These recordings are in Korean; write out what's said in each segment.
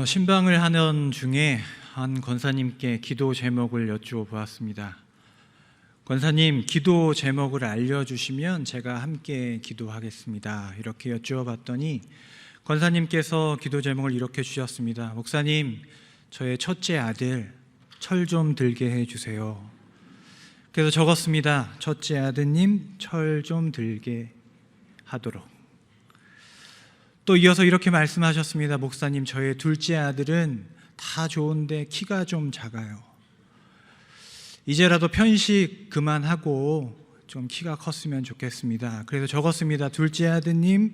신방을 하는 중에 한 권사님께 기도 제목을 여쭈어보았습니다. 권사님, 기도 제목을 알려주시면 제가 함께 기도하겠습니다. 이렇게 여쭈어봤더니 권사님께서 기도 제목을 이렇게 주셨습니다. 목사님, 저의 첫째 아들 철 좀 들게 해주세요. 그래서 적었습니다. 첫째 아드님 철 좀 들게 하도록. 또 이어서 이렇게 말씀하셨습니다. 목사님, 저의 둘째 아들은 다 좋은데 키가 좀 작아요. 이제라도 편식 그만하고 좀 키가 컸으면 좋겠습니다. 그래서 적었습니다. 둘째 아드님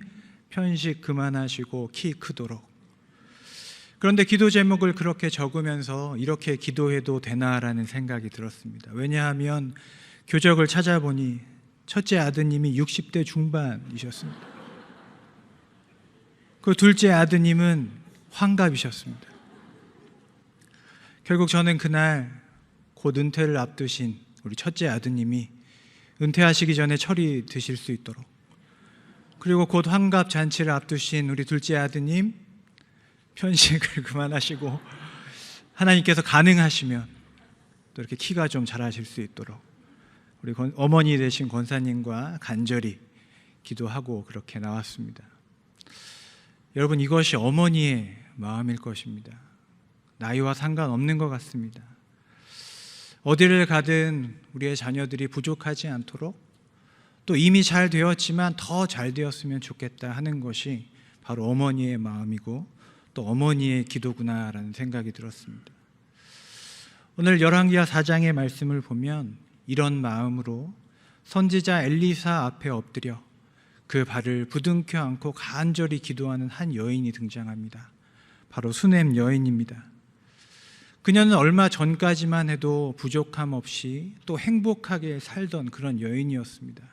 편식 그만하시고 키 크도록. 그런데 기도 제목을 그렇게 적으면서 이렇게 기도해도 되나라는 생각이 들었습니다. 왜냐하면 교적을 찾아보니 첫째 아드님이 60대 중반이셨습니다. 그 둘째 아드님은 환갑이셨습니다. 결국 저는 그날 곧 은퇴를 앞두신 우리 첫째 아드님이 은퇴하시기 전에 철이 드실 수 있도록, 그리고 곧 환갑 잔치를 앞두신 우리 둘째 아드님 편식을 그만하시고 하나님께서 가능하시면 또 이렇게 키가 좀 자라실 수 있도록 우리 어머니 되신 권사님과 간절히 기도하고 그렇게 나왔습니다. 여러분, 이것이 어머니의 마음일 것입니다. 나이와 상관없는 것 같습니다. 어디를 가든 우리의 자녀들이 부족하지 않도록, 또 이미 잘 되었지만 더 잘 되었으면 좋겠다 하는 것이 바로 어머니의 마음이고 또 어머니의 기도구나라는 생각이 들었습니다. 오늘 열왕기하 4장의 말씀을 보면 이런 마음으로 선지자 엘리사 앞에 엎드려 그 발을 부둥켜 안고 간절히 기도하는 한 여인이 등장합니다. 바로 수넴 여인입니다. 그녀는 얼마 전까지만 해도 부족함 없이 또 행복하게 살던 그런 여인이었습니다.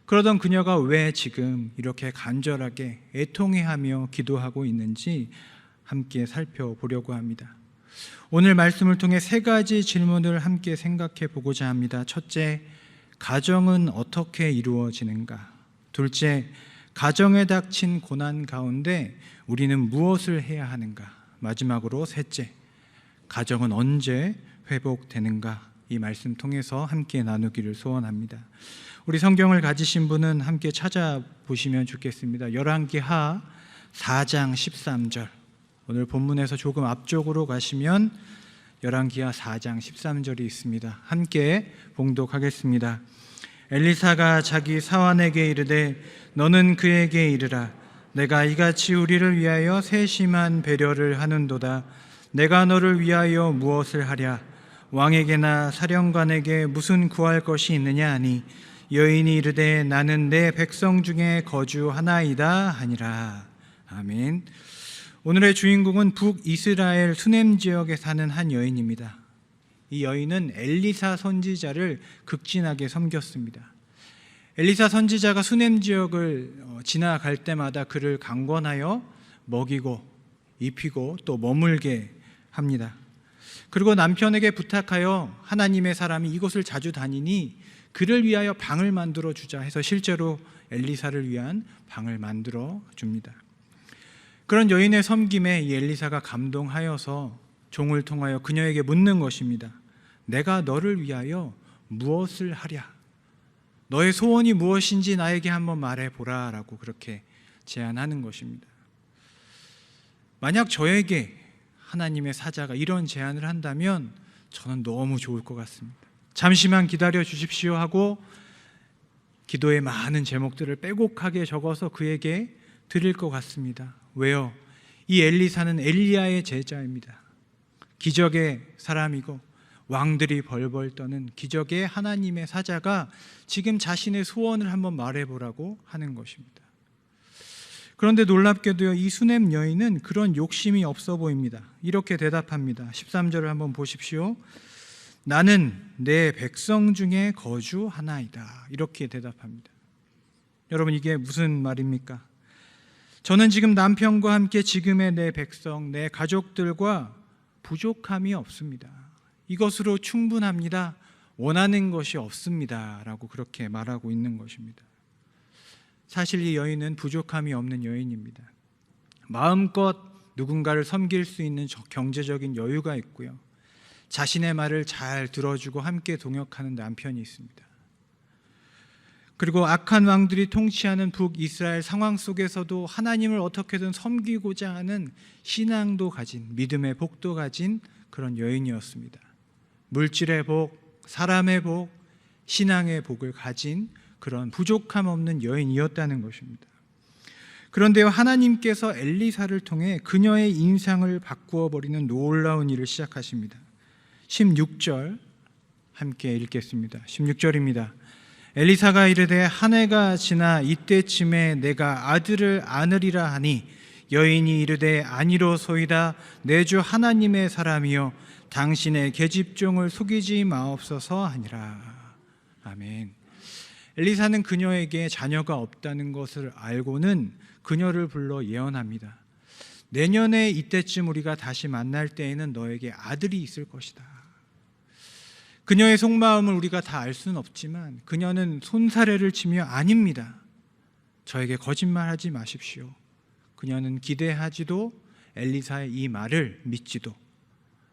그러던 그녀가 왜 지금 이렇게 간절하게 애통해하며 기도하고 있는지 함께 살펴보려고 합니다. 오늘 말씀을 통해 세 가지 질문을 함께 생각해 보고자 합니다. 첫째, 가정은 어떻게 이루어지는가? 둘째, 가정에 닥친 고난 가운데 우리는 무엇을 해야 하는가? 마지막으로 셋째, 가정은 언제 회복되는가? 이 말씀 통해서 함께 나누기를 소원합니다. 우리 성경을 가지신 분은 함께 찾아보시면 좋겠습니다. 열왕기하 4장 13절, 오늘 본문에서 조금 앞쪽으로 가시면 열왕기하 4장 13절이 있습니다. 함께 봉독하겠습니다. 엘리사가 자기 사환에게 이르되 너는 그에게 이르라. 내가 이같이 우리를 위하여 세심한 배려를 하는도다. 내가 너를 위하여 무엇을 하랴? 왕에게나 사령관에게 무슨 구할 것이 있느냐 하니 여인이 이르되 나는 내 백성 중에 거주하나이다 하니라. 아멘. 오늘의 주인공은 북이스라엘 수넴 지역에 사는 한 여인입니다. 이 여인은 엘리사 선지자를 극진하게 섬겼습니다. 엘리사 선지자가 수넴 지역을 지나갈 때마다 그를 강권하여 먹이고 입히고 또 머물게 합니다. 그리고 남편에게 부탁하여 하나님의 사람이 이곳을 자주 다니니 그를 위하여 방을 만들어 주자 해서 실제로 엘리사를 위한 방을 만들어 줍니다. 그런 여인의 섬김에 이 엘리사가 감동하여서 종을 통하여 그녀에게 묻는 것입니다. 내가 너를 위하여 무엇을 하랴? 너의 소원이 무엇인지 나에게 한번 말해보라 라고 그렇게 제안하는 것입니다. 만약 저에게 하나님의 사자가 이런 제안을 한다면 저는 너무 좋을 것 같습니다. 잠시만 기다려 주십시오 하고 기도의 많은 제목들을 빼곡하게 적어서 그에게 드릴 것 같습니다. 왜요? 이 엘리사는 엘리야의 제자입니다. 기적의 사람이고 왕들이 벌벌 떠는 기적의 하나님의 사자가 지금 자신의 소원을 한번 말해보라고 하는 것입니다. 그런데 놀랍게도요, 이 수넴 여인은 그런 욕심이 없어 보입니다. 이렇게 대답합니다. 13절을 한번 보십시오. 나는 내 백성 중에 거주하나이다. 이렇게 대답합니다. 여러분, 이게 무슨 말입니까? 저는 지금 남편과 함께 지금의 내 백성, 내 가족들과 부족함이 없습니다. 이것으로 충분합니다. 원하는 것이 없습니다. 라고 그렇게 말하고 있는 것입니다. 사실 이 여인은 부족함이 없는 여인입니다. 마음껏 누군가를 섬길 수 있는 경제적인 여유가 있고요. 자신의 말을 잘 들어주고 함께 동역하는 남편이 있습니다. 그리고 악한 왕들이 통치하는 북이스라엘 상황 속에서도 하나님을 어떻게든 섬기고자 하는 신앙도 가진, 믿음의 복도 가진 그런 여인이었습니다. 물질의 복, 사람의 복, 신앙의 복을 가진 그런 부족함 없는 여인이었다는 것입니다. 그런데요, 하나님께서 엘리사를 통해 그녀의 인상을 바꾸어 버리는 놀라운 일을 시작하십니다. 16절 함께 읽겠습니다. 16절입니다. 엘리사가 이르되 한 해가 지나 이때쯤에 내가 아들을 안으리라 하니 여인이 이르되 아니로소이다. 내 주 하나님의 사람이여 당신의 계집종을 속이지 마옵소서 하니라. 아멘. 엘리사는 그녀에게 자녀가 없다는 것을 알고는 그녀를 불러 예언합니다. 내년에 이때쯤 우리가 다시 만날 때에는 너에게 아들이 있을 것이다. 그녀의 속마음을 우리가 다 알 수는 없지만 그녀는 손사래를 치며 아닙니다. 저에게 거짓말하지 마십시오. 그녀는 기대하지도 엘리사의 이 말을 믿지도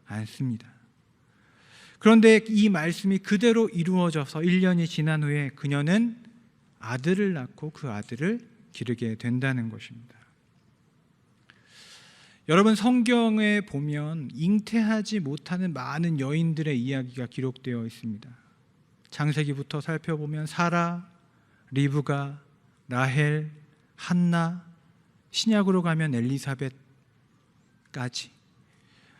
않습니다. 그런데 이 말씀이 그대로 이루어져서 1년이 지난 후에 그녀는 아들을 낳고 그 아들을 기르게 된다는 것입니다. 여러분, 성경에 보면 잉태하지 못하는 많은 여인들의 이야기가 기록되어 있습니다. 창세기부터 살펴보면 사라, 리브가, 라헬, 한나, 신약으로 가면 엘리사벳까지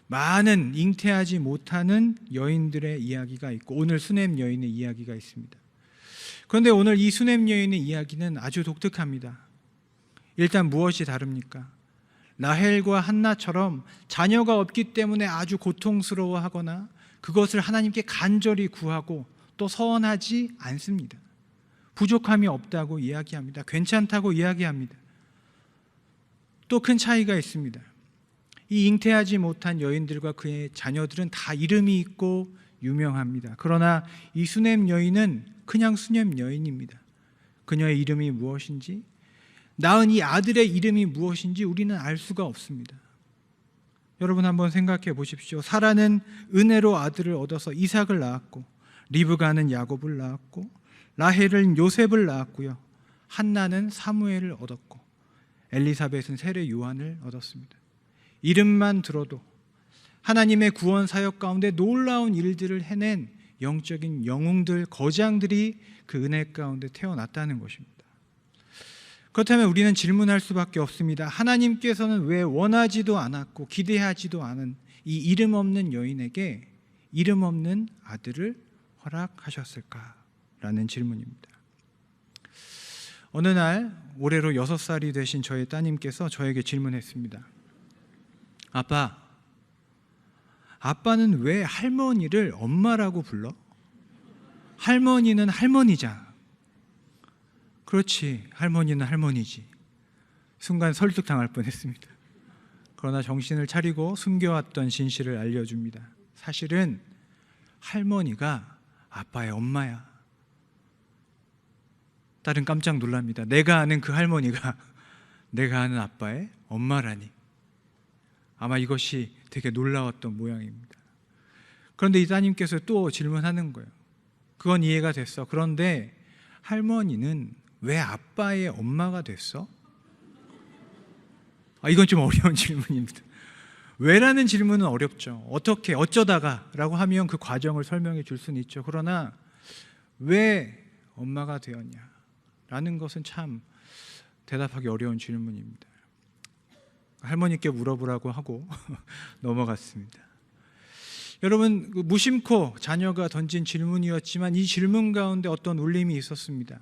많은 잉태하지 못하는 여인들의 이야기가 있고 오늘 수넴 여인의 이야기가 있습니다. 그런데 오늘 이 수넴 여인의 이야기는 아주 독특합니다. 일단 무엇이 다릅니까? 라헬과 한나처럼 자녀가 없기 때문에 아주 고통스러워하거나 그것을 하나님께 간절히 구하고 또 서원하지 않습니다. 부족함이 없다고 이야기합니다. 괜찮다고 이야기합니다. 또 큰 차이가 있습니다. 이 잉태하지 못한 여인들과 그의 자녀들은 다 이름이 있고 유명합니다. 그러나 이 수넴 여인은 그냥 수넴 여인입니다. 그녀의 이름이 무엇인지, 낳은 이 아들의 이름이 무엇인지 우리는 알 수가 없습니다. 여러분 한번 생각해 보십시오. 사라는 은혜로 아들을 얻어서 이삭을 낳았고, 리브가는 야곱을 낳았고, 라헬은 요셉을 낳았고요. 한나는 사무엘을 얻었고, 엘리사벳은 세례 요한을 얻었습니다. 이름만 들어도 하나님의 구원 사역 가운데 놀라운 일들을 해낸 영적인 영웅들, 거장들이 그 은혜 가운데 태어났다는 것입니다. 그렇다면 우리는 질문할 수밖에 없습니다. 하나님께서는 왜 원하지도 않았고 기대하지도 않은 이 이름 없는 여인에게 이름 없는 아들을 허락하셨을까라는 질문입니다. 어느 날 올해로 6살이 되신 저의 따님께서 저에게 질문했습니다. 아빠는 왜 할머니를 엄마라고 불러? 할머니는 할머니잖아. 그렇지, 할머니는 할머니지. 순간 설득당할 뻔했습니다. 그러나 정신을 차리고 숨겨왔던 진실을 알려줍니다. 사실은 할머니가 아빠의 엄마야. 딸은 깜짝 놀랍니다. 내가 아는 그 할머니가 내가 아는 아빠의 엄마라니. 아마 이것이 되게 놀라웠던 모양입니다. 그런데 이 따님께서 또 질문하는 거예요. 그건 이해가 됐어. 그런데 할머니는 왜 아빠의 엄마가 됐어? 이건 좀 어려운 질문입니다. 왜라는 질문은 어렵죠. 어떻게, 어쩌다가 라고 하면 그 과정을 설명해 줄 수는 있죠. 그러나 왜 엄마가 되었냐 라는 것은 참 대답하기 어려운 질문입니다. 할머니께 물어보라고 하고 넘어갔습니다. 여러분, 무심코 자녀가 던진 질문이었지만 이 질문 가운데 어떤 울림이 있었습니다.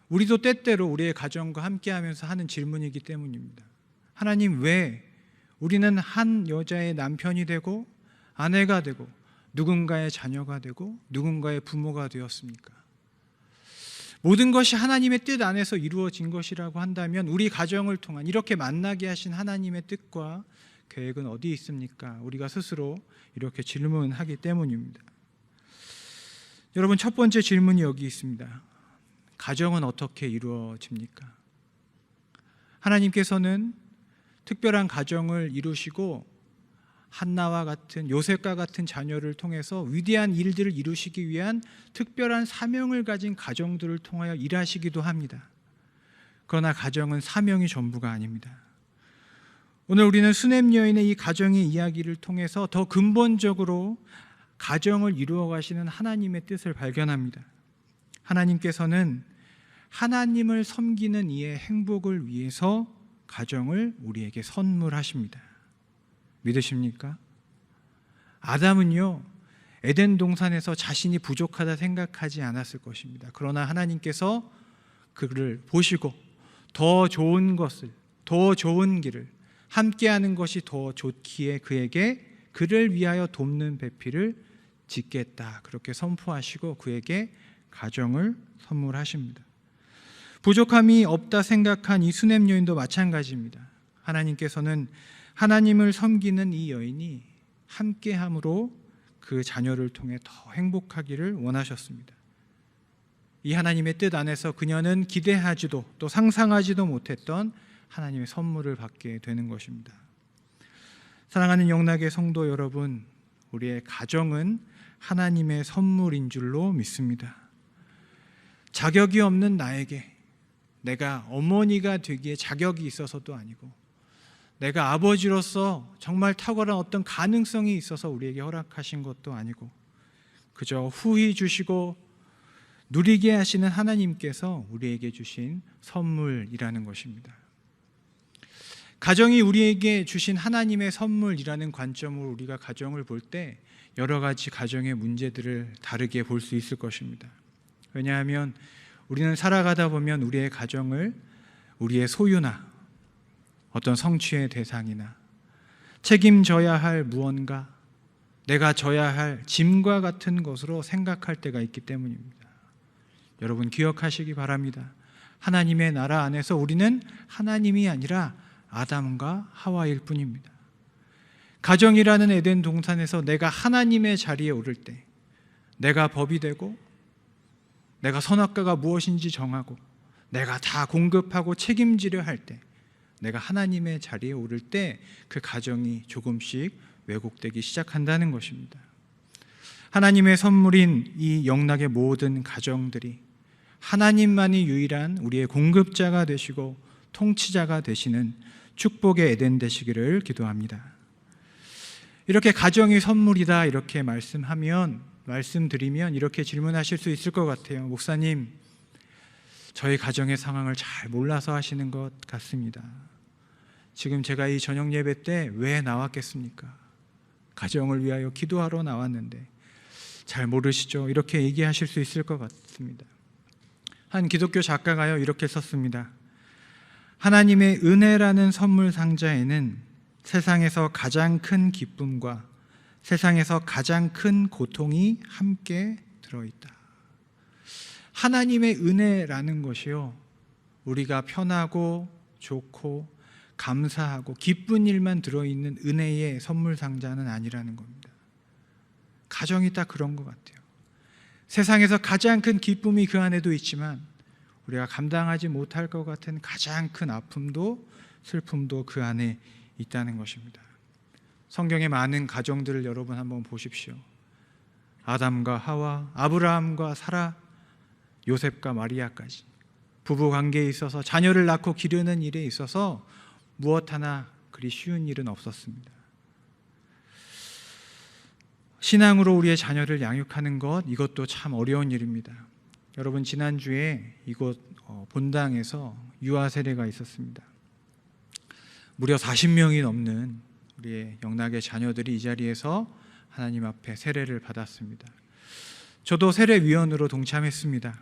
우리도 때때로 우리의 가정과 함께하면서 하는 질문이기 때문입니다. 하나님, 왜 우리는 한 여자의 남편이 되고 아내가 되고 누군가의 자녀가 되고 누군가의 부모가 되었습니까? 모든 것이 하나님의 뜻 안에서 이루어진 것이라고 한다면 우리 가정을 통한 이렇게 만나게 하신 하나님의 뜻과 계획은 어디 있습니까? 우리가 스스로 이렇게 질문하기 때문입니다. 여러분, 첫 번째 질문이 여기 있습니다. 가정은 어떻게 이루어집니까? 하나님께서는 특별한 가정을 이루시고 한나와 같은, 요셉과 같은 자녀를 통해서 위대한 일들을 이루시기 위한 특별한 사명을 가진 가정들을 통하여 일하시기도 합니다. 그러나 가정은 사명이 전부가 아닙니다. 오늘 우리는 수넴 여인의 이 가정의 이야기를 통해서 더 근본적으로 가정을 이루어 가시는 하나님의 뜻을 발견합니다. 하나님께서는 하나님을 섬기는 이의 행복을 위해서 가정을 우리에게 선물하십니다. 믿으십니까? 아담은요, 에덴 동산에서 자신이 부족하다 생각하지 않았을 것입니다. 그러나 하나님께서 그를 보시고 더 좋은 것을, 더 좋은 길을, 함께하는 것이 더 좋기에 그에게 그를 위하여 돕는 배필을 짓겠다, 그렇게 선포하시고 그에게 가정을 선물하십니다. 부족함이 없다 생각한 이 수넴 여인도 마찬가지입니다. 하나님께서는 하나님을 섬기는 이 여인이 함께함으로 그 자녀를 통해 더 행복하기를 원하셨습니다. 이 하나님의 뜻 안에서 그녀는 기대하지도 또 상상하지도 못했던 하나님의 선물을 받게 되는 것입니다. 사랑하는 영락의 성도 여러분, 우리의 가정은 하나님의 선물인 줄로 믿습니다. 자격이 없는 나에게, 내가 어머니가 되기에 자격이 있어서도 아니고, 내가 아버지로서 정말 탁월한 어떤 가능성이 있어서 우리에게 허락하신 것도 아니고, 그저 후히 주시고 누리게 하시는 하나님께서 우리에게 주신 선물이라는 것입니다. 가정이 우리에게 주신 하나님의 선물이라는 관점으로 우리가 가정을 볼 때 여러 가지 가정의 문제들을 다르게 볼 수 있을 것입니다. 왜냐하면 우리는 살아가다 보면 우리의 가정을 우리의 소유나 어떤 성취의 대상이나 책임져야 할 무언가, 내가 져야 할 짐과 같은 것으로 생각할 때가 있기 때문입니다. 여러분 기억하시기 바랍니다. 하나님의 나라 안에서 우리는 하나님이 아니라 아담과 하와일 뿐입니다. 가정이라는 에덴 동산에서 내가 하나님의 자리에 오를 때, 내가 법이 되고 내가 선악과가 무엇인지 정하고 내가 다 공급하고 책임지려 할 때, 내가 하나님의 자리에 오를 때 그 가정이 조금씩 왜곡되기 시작한다는 것입니다. 하나님의 선물인 이 영락의 모든 가정들이 하나님만이 유일한 우리의 공급자가 되시고 통치자가 되시는 축복의 에덴 되시기를 기도합니다. 이렇게 가정이 선물이다 이렇게 말씀드리면 이렇게 질문하실 수 있을 것 같아요. 목사님, 저희 가정의 상황을 잘 몰라서 하시는 것 같습니다. 지금 제가 이 저녁 예배 때 왜 나왔겠습니까? 가정을 위하여 기도하러 나왔는데 잘 모르시죠? 이렇게 얘기하실 수 있을 것 같습니다. 한 기독교 작가가요 이렇게 썼습니다. 하나님의 은혜라는 선물 상자에는 세상에서 가장 큰 기쁨과 세상에서 가장 큰 고통이 함께 들어있다. 하나님의 은혜라는 것이요, 우리가 편하고 좋고 감사하고 기쁜 일만 들어있는 은혜의 선물 상자는 아니라는 겁니다. 가정이 딱 그런 것 같아요. 세상에서 가장 큰 기쁨이 그 안에도 있지만 우리가 감당하지 못할 것 같은 가장 큰 아픔도 슬픔도 그 안에 있다는 것입니다. 성경의 많은 가정들을 여러분 한번 보십시오. 아담과 하와, 아브라함과 사라, 요셉과 마리아까지 부부 관계에 있어서 자녀를 낳고 기르는 일에 있어서 무엇 하나 그리 쉬운 일은 없었습니다. 신앙으로 우리의 자녀를 양육하는 것, 이것도 참 어려운 일입니다. 여러분 지난주에 이곳 본당에서 유아 세례가 있었습니다. 무려 40명이 넘는 우리의 영락의 자녀들이 이 자리에서 하나님 앞에 세례를 받았습니다. 저도 세례위원으로 동참했습니다.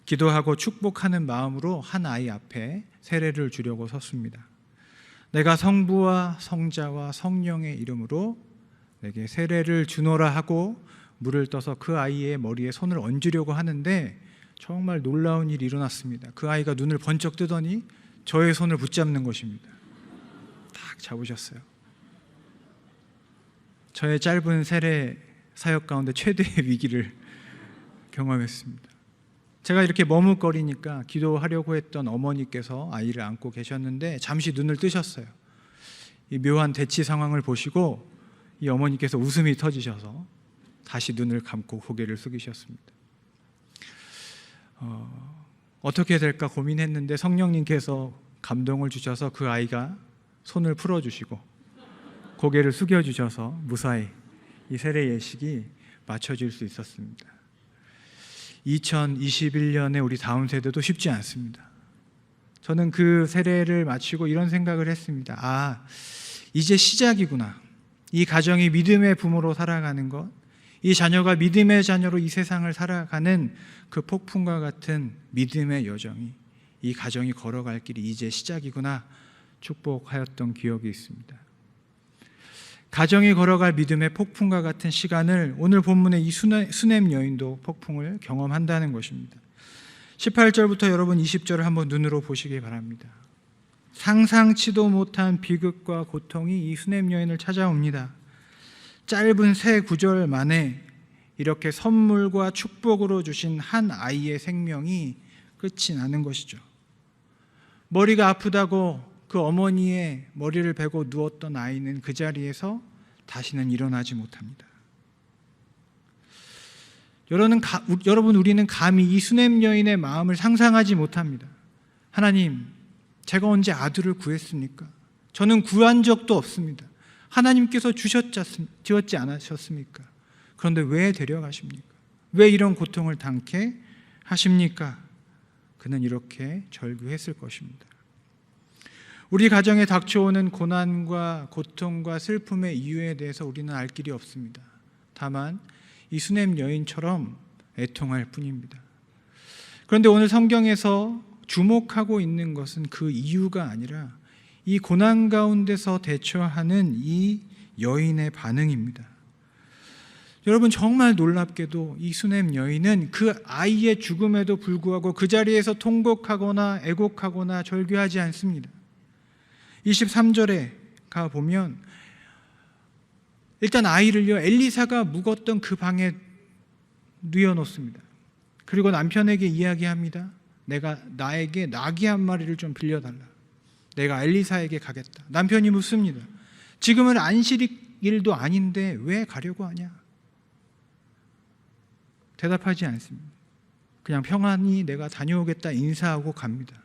기도하고 축복하는 마음으로 한 아이 앞에 세례를 주려고 섰습니다. 내가 성부와 성자와 성령의 이름으로 내게 세례를 주노라 하고 물을 떠서 그 아이의 머리에 손을 얹으려고 하는데 정말 놀라운 일이 일어났습니다. 그 아이가 눈을 번쩍 뜨더니 저의 손을 붙잡는 것입니다. 딱 잡으셨어요. 저의 짧은 세례 사역 가운데 최대의 위기를 경험했습니다. 제가 이렇게 머뭇거리니까 기도하려고 했던 어머니께서 아이를 안고 계셨는데 잠시 눈을 뜨셨어요. 이 묘한 대치 상황을 보시고 이 어머니께서 웃음이 터지셔서 다시 눈을 감고 고개를 숙이셨습니다. 어떻게 될까 고민했는데 성령님께서 감동을 주셔서 그 아이가 손을 풀어주시고 고개를 숙여주셔서 무사히 이 세례 예식이 마쳐질 수 있었습니다. 2021년에 우리 다음 세대도 쉽지 않습니다. 저는 그 세례를 마치고 이런 생각을 했습니다. 이제 시작이구나. 이 가정이 믿음의 부모로 살아가는 것, 이 자녀가 믿음의 자녀로 이 세상을 살아가는 그 폭풍과 같은 믿음의 여정이, 이 가정이 걸어갈 길이 이제 시작이구나 축복하였던 기억이 있습니다. 가정이 걸어갈 믿음의 폭풍과 같은 시간을 오늘 본문의 이 수넴 여인도 폭풍을 경험한다는 것입니다. 18절부터 여러분 20절을 한번 눈으로 보시기 바랍니다. 상상치도 못한 비극과 고통이 이 수넴 여인을 찾아옵니다. 짧은 세 구절 만에 이렇게 선물과 축복으로 주신 한 아이의 생명이 끝이 나는 것이죠. 머리가 아프다고 그 어머니의 머리를 베고 누웠던 아이는 그 자리에서 다시는 일어나지 못합니다. 여러분, 우리는 감히 이 수넴 여인의 마음을 상상하지 못합니다. 하나님, 제가 언제 아들을 구했습니까? 저는 구한 적도 없습니다. 하나님께서 주었지 않으셨습니까? 그런데 왜 데려가십니까? 왜 이런 고통을 당케 하십니까? 그는 이렇게 절규했을 것입니다. 우리 가정에 닥쳐오는 고난과 고통과 슬픔의 이유에 대해서 우리는 알 길이 없습니다. 다만 이 수넴 여인처럼 애통할 뿐입니다. 그런데 오늘 성경에서 주목하고 있는 것은 그 이유가 아니라 이 고난 가운데서 대처하는 이 여인의 반응입니다. 여러분, 정말 놀랍게도 이 수넴 여인은 그 아이의 죽음에도 불구하고 그 자리에서 통곡하거나 애곡하거나 절규하지 않습니다. 23절에 가보면 일단 아이를요 엘리사가 묵었던 그 방에 뉘어놓습니다. 그리고 남편에게 이야기합니다. 나에게 나귀 한 마리를 좀 빌려달라. 내가 엘리사에게 가겠다. 남편이 묻습니다. 지금은 안식일도 아닌데 왜 가려고 하냐? 대답하지 않습니다. 그냥 평안히 내가 다녀오겠다 인사하고 갑니다.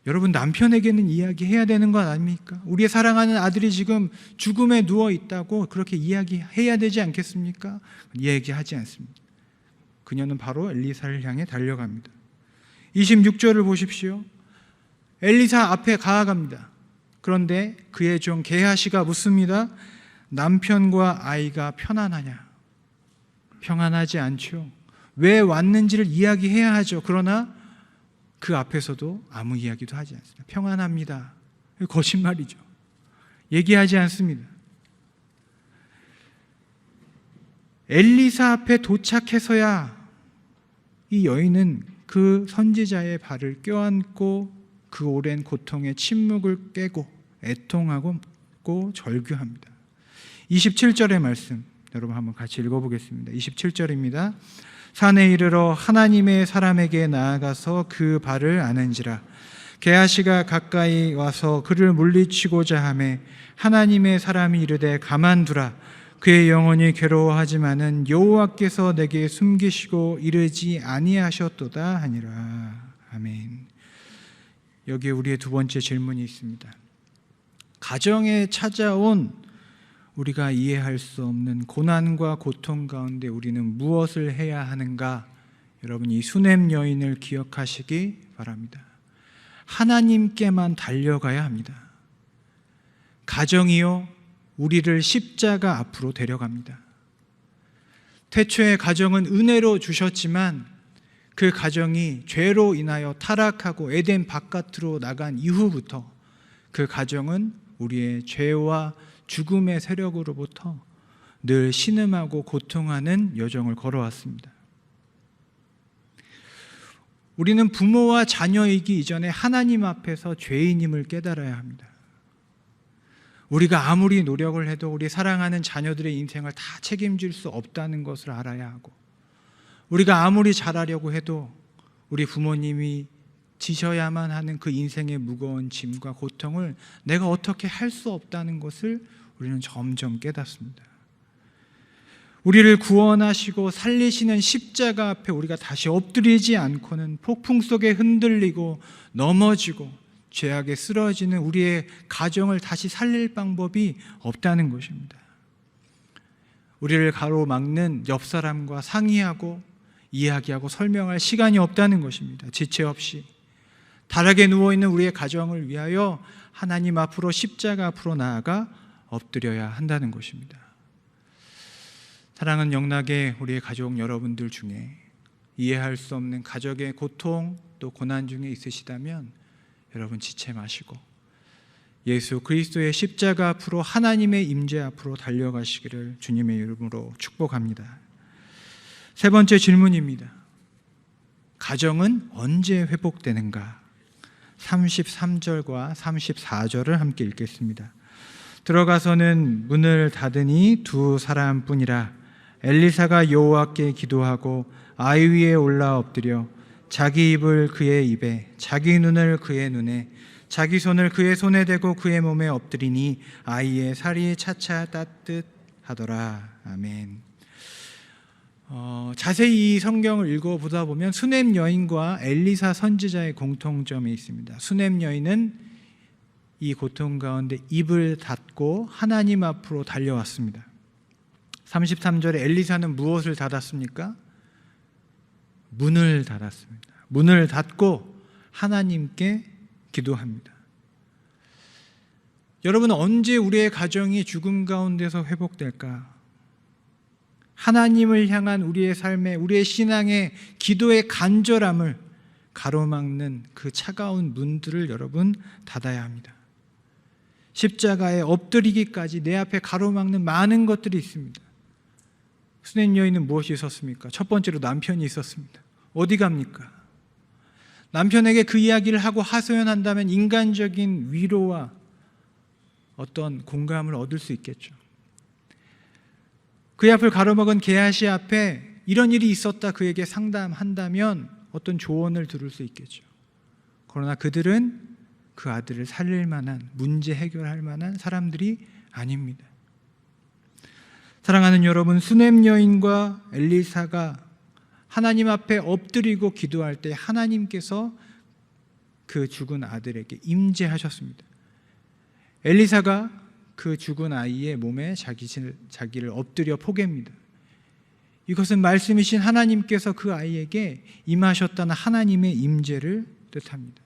여러분, 남편에게는 이야기해야 되는 것 아닙니까? 우리의 사랑하는 아들이 지금 죽음에 누워 있다고 그렇게 이야기해야 되지 않겠습니까? 이야기하지 않습니다. 그녀는 바로 엘리사를 향해 달려갑니다. 26절을 보십시오. 엘리사 앞에 가아갑니다. 그런데 그의 종 게하시가 묻습니다. 남편과 아이가 편안하냐? 평안하지 않죠. 왜 왔는지를 이야기해야 하죠. 그러나 그 앞에서도 아무 이야기도 하지 않습니다. 평안합니다. 거짓말이죠. 얘기하지 않습니다. 엘리사 앞에 도착해서야 이 여인은 그 선지자의 발을 껴안고 그 오랜 고통의 침묵을 깨고 애통하고 절규합니다. 27절의 말씀 여러분 한번 같이 읽어보겠습니다. 27절입니다. 산에 이르러 하나님의 사람에게 나아가서 그 발을 아는지라. 게하시가 가까이 와서 그를 물리치고자 하매 하나님의 사람이 이르되 가만두라. 그의 영혼이 괴로워하지만은 여호와께서 내게 숨기시고 이르지 아니하셨도다 하니라. 아멘. 여기에 우리의 두 번째 질문이 있습니다. 가정에 찾아온 우리가 이해할 수 없는 고난과 고통 가운데 우리는 무엇을 해야 하는가? 여러분, 이 수넴 여인을 기억하시기 바랍니다. 하나님께만 달려가야 합니다. 가정이요, 우리를 십자가 앞으로 데려갑니다. 태초에 가정은 은혜로 주셨지만 그 가정이 죄로 인하여 타락하고 에덴 바깥으로 나간 이후부터 그 가정은 우리의 죄와 죽음의 세력으로부터 늘 신음하고 고통하는 여정을 걸어왔습니다. 우리는 부모와 자녀이기 이전에 하나님 앞에서 죄인임을 깨달아야 합니다. 우리가 아무리 노력을 해도 우리 사랑하는 자녀들의 인생을 다 책임질 수 없다는 것을 알아야 하고, 우리가 아무리 잘하려고 해도 우리 부모님이 지셔야만 하는 그 인생의 무거운 짐과 고통을 내가 어떻게 할 수 없다는 것을 우리는 점점 깨닫습니다. 우리를 구원하시고 살리시는 십자가 앞에 우리가 다시 엎드리지 않고는 폭풍 속에 흔들리고 넘어지고 죄악에 쓰러지는 우리의 가정을 다시 살릴 방법이 없다는 것입니다. 우리를 가로막는 옆 사람과 상의하고 이야기하고 설명할 시간이 없다는 것입니다. 지체 없이 다락에 누워있는 우리의 가정을 위하여 하나님 앞으로 십자가 앞으로 나아가 엎드려야 한다는 것입니다. 사랑하는 영락의 우리의 가족 여러분들 중에 이해할 수 없는 가족의 고통 또 고난 중에 있으시다면 여러분 지체 마시고 예수 그리스도의 십자가 앞으로 하나님의 임재 앞으로 달려가시기를 주님의 이름으로 축복합니다. 세 번째 질문입니다. 가정은 언제 회복되는가? 33절과 34절을 함께 읽겠습니다. 들어가서는 문을 닫으니 두 사람뿐이라. 엘리사가 여호와께 기도하고 아이 위에 올라 엎드려 자기 입을 그의 입에 자기 눈을 그의 눈에 자기 손을 그의 손에 대고 그의 몸에 엎드리니 아이의 살이 차차 따뜻하더라. 아멘. 자세히 이 성경을 읽어보다 보면 수넴 여인과 엘리사 선지자의 공통점이 있습니다. 수넴 여인은 이 고통 가운데 입을 닫고 하나님 앞으로 달려왔습니다. 33절에 엘리사는 무엇을 닫았습니까? 문을 닫았습니다. 문을 닫고 하나님께 기도합니다. 여러분, 언제 우리의 가정이 죽음 가운데서 회복될까? 하나님을 향한 우리의 삶의, 우리의 신앙의 기도의 간절함을 가로막는 그 차가운 문들을 여러분 닫아야 합니다. 십자가에 엎드리기까지 내 앞에 가로막는 많은 것들이 있습니다. 수넴 여인은 무엇이 있었습니까? 첫 번째로 남편이 있었습니다. 어디 갑니까? 남편에게 그 이야기를 하고 하소연한다면 인간적인 위로와 어떤 공감을 얻을 수 있겠죠. 그의 앞을 가로막은 게하시 앞에 이런 일이 있었다 그에게 상담한다면 어떤 조언을 들을 수 있겠죠. 그러나 그들은 그 아들을 살릴 만한, 문제 해결할 만한 사람들이 아닙니다. 사랑하는 여러분, 수넴 여인과 엘리사가 하나님 앞에 엎드리고 기도할 때 하나님께서 그 죽은 아들에게 임재하셨습니다. 엘리사가 그 죽은 아이의 몸에 자기를 엎드려 포갭니다. 이것은 말씀이신 하나님께서 그 아이에게 임하셨다는 하나님의 임재를 뜻합니다.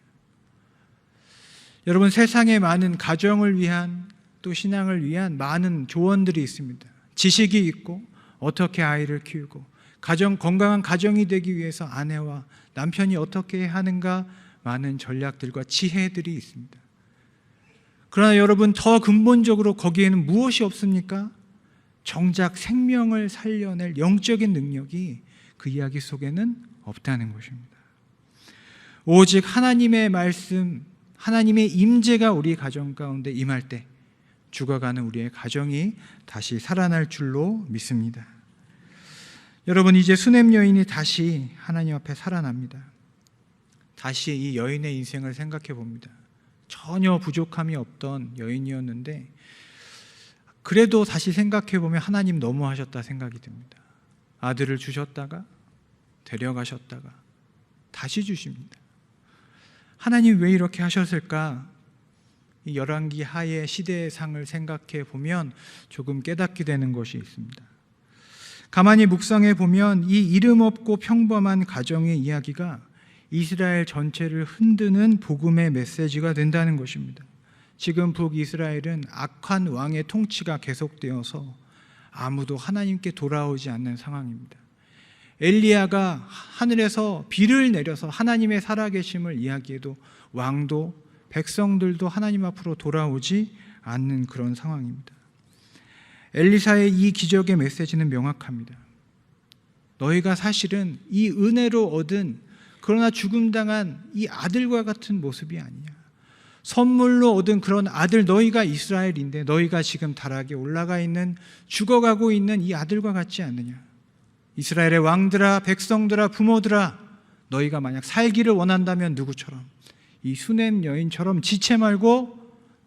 여러분, 세상에 많은 가정을 위한 또 신앙을 위한 많은 조언들이 있습니다. 지식이 있고 어떻게 아이를 키우고 건강한 가정이 되기 위해서 아내와 남편이 어떻게 하는가 많은 전략들과 지혜들이 있습니다. 그러나 여러분, 더 근본적으로 거기에는 무엇이 없습니까? 정작 생명을 살려낼 영적인 능력이 그 이야기 속에는 없다는 것입니다. 오직 하나님의 말씀, 하나님의 임재가 우리 가정 가운데 임할 때 죽어가는 우리의 가정이 다시 살아날 줄로 믿습니다. 여러분, 이제 수넴 여인이 다시 하나님 앞에 살아납니다. 다시 이 여인의 인생을 생각해 봅니다. 전혀 부족함이 없던 여인이었는데 그래도 다시 생각해 보면 하나님 너무하셨다 생각이 듭니다. 아들을 주셨다가 데려가셨다가 다시 주십니다. 하나님 왜 이렇게 하셨을까? 이 열왕기 하의 시대의 상을 생각해 보면 조금 깨닫게 되는 것이 있습니다. 가만히 묵상해 보면 이 이름 없고 평범한 가정의 이야기가 이스라엘 전체를 흔드는 복음의 메시지가 된다는 것입니다. 지금 북이스라엘은 악한 왕의 통치가 계속되어서 아무도 하나님께 돌아오지 않는 상황입니다. 엘리야가 하늘에서 비를 내려서 하나님의 살아계심을 이야기해도 왕도 백성들도 하나님 앞으로 돌아오지 않는 그런 상황입니다. 엘리사의 이 기적의 메시지는 명확합니다. 너희가 사실은 이 은혜로 얻은 그러나 죽음당한 이 아들과 같은 모습이 아니냐. 선물로 얻은 그런 아들, 너희가 이스라엘인데 너희가 지금 다락에 올라가 있는, 죽어가고 있는 이 아들과 같지 않느냐. 이스라엘의 왕들아, 백성들아, 부모들아, 너희가 만약 살기를 원한다면 누구처럼? 이 수넴 여인처럼 지체 말고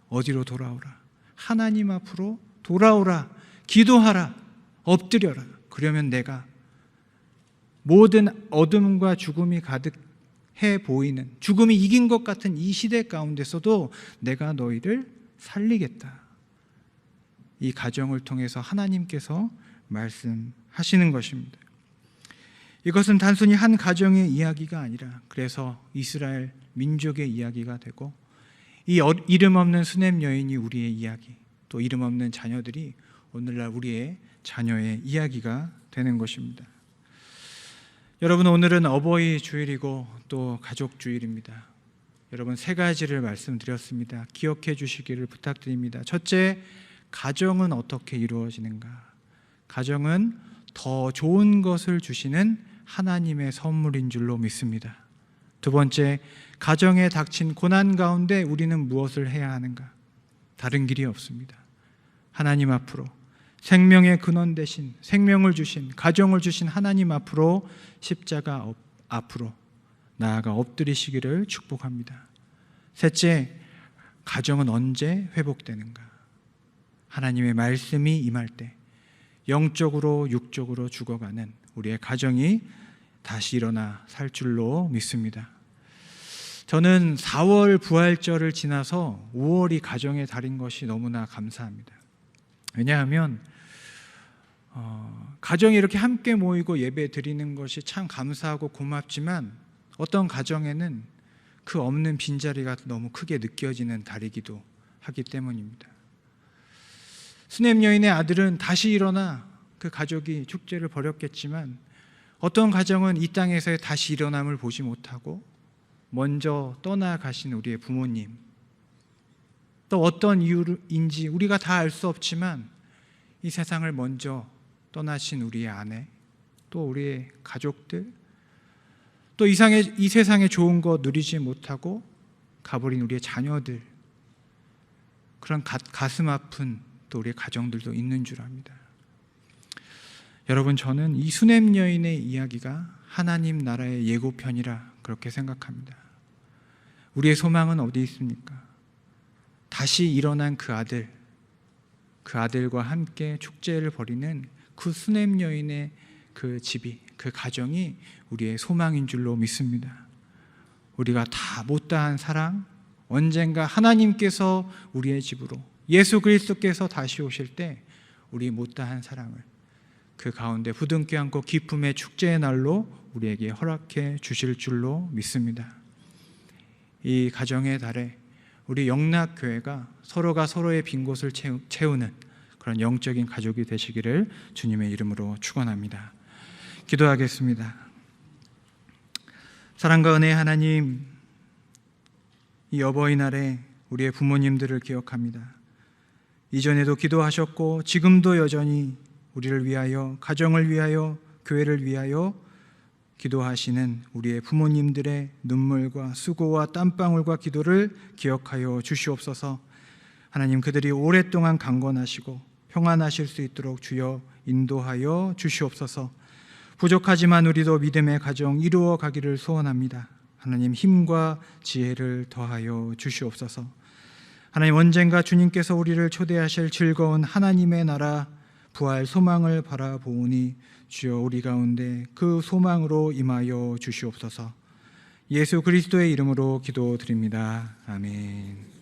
어디로 돌아오라. 하나님 앞으로 돌아오라. 기도하라. 엎드려라. 그러면 내가 모든 어둠과 죽음이 가득해 보이는, 죽음이 이긴 것 같은 이 시대 가운데서도 내가 너희를 살리겠다. 이 가정을 통해서 하나님께서 말씀하시는 것입니다. 이것은 단순히 한 가정의 이야기가 아니라 그래서 이스라엘 민족의 이야기가 되고, 이 이름 없는 수넴 여인이 우리의 이야기, 또 이름 없는 자녀들이 오늘날 우리의 자녀의 이야기가 되는 것입니다. 여러분, 오늘은 어버이 주일이고 또 가족 주일입니다. 여러분, 세 가지를 말씀드렸습니다. 기억해 주시기를 부탁드립니다. 첫째, 가정은 어떻게 이루어지는가? 가정은 더 좋은 것을 주시는 하나님의 선물인 줄로 믿습니다. 두 번째, 가정에 닥친 고난 가운데 우리는 무엇을 해야 하는가? 다른 길이 없습니다. 하나님 앞으로, 생명의 근원 되신, 생명을 주신, 가정을 주신 하나님 앞으로, 십자가 앞으로 나아가 엎드리시기를 축복합니다. 셋째, 가정은 언제 회복되는가? 하나님의 말씀이 임할 때 영적으로 육적으로 죽어가는 우리의 가정이 다시 일어나 살 줄로 믿습니다. 저는 4월 부활절을 지나서 5월이 가정의 달인 것이 너무나 감사합니다. 왜냐하면 가정이 이렇게 함께 모이고 예배 드리는 것이 참 감사하고 고맙지만 어떤 가정에는 그 없는 빈자리가 너무 크게 느껴지는 달이기도 하기 때문입니다. 수넴 여인의 아들은 다시 일어나 그 가족이 축제를 벌였겠지만 어떤 가정은 이 땅에서의 다시 일어남을 보지 못하고 먼저 떠나가신 우리의 부모님, 또 어떤 이유인지 우리가 다 알 수 없지만 이 세상을 먼저 떠나신 우리의 아내, 또 우리의 가족들, 또 이 세상의 좋은 것 누리지 못하고 가버린 우리의 자녀들, 그런 가슴 아픈 또 우리의 가정들도 있는 줄 압니다. 여러분, 저는 이 수넴 여인의 이야기가 하나님 나라의 예고편이라 그렇게 생각합니다. 우리의 소망은 어디 있습니까? 다시 일어난 그 아들과 함께 축제를 벌이는 그 수넴 여인의 그 집이, 그 가정이 우리의 소망인 줄로 믿습니다. 우리가 다 못다한 사랑, 언젠가 하나님께서 우리의 집으로, 예수 그리스도께서 다시 오실 때 우리 못다한 사랑을 그 가운데 부둥켜 안고 기쁨의 축제의 날로 우리에게 허락해 주실 줄로 믿습니다. 이 가정의 달에 우리 영락교회가 서로가 서로의 빈 곳을 채우는 그런 영적인 가족이 되시기를 주님의 이름으로 축원합니다. 기도하겠습니다. 사랑과 은혜의 하나님, 이 어버이날에 우리의 부모님들을 기억합니다. 이전에도 기도하셨고 지금도 여전히 우리를 위하여, 가정을 위하여, 교회를 위하여 기도하시는 우리의 부모님들의 눈물과 수고와 땀방울과 기도를 기억하여 주시옵소서. 하나님, 그들이 오랫동안 강건하시고 평안하실 수 있도록 주여 인도하여 주시옵소서. 부족하지만 우리도 믿음의 가정 이루어 가기를 소원합니다. 하나님, 힘과 지혜를 더하여 주시옵소서. 하나님, 언젠가 주님께서 우리를 초대하실 즐거운 하나님의 나라 부활 소망을 바라보오니 주여 우리 가운데 그 소망으로 임하여 주시옵소서. 예수 그리스도의 이름으로 기도드립니다. 아멘.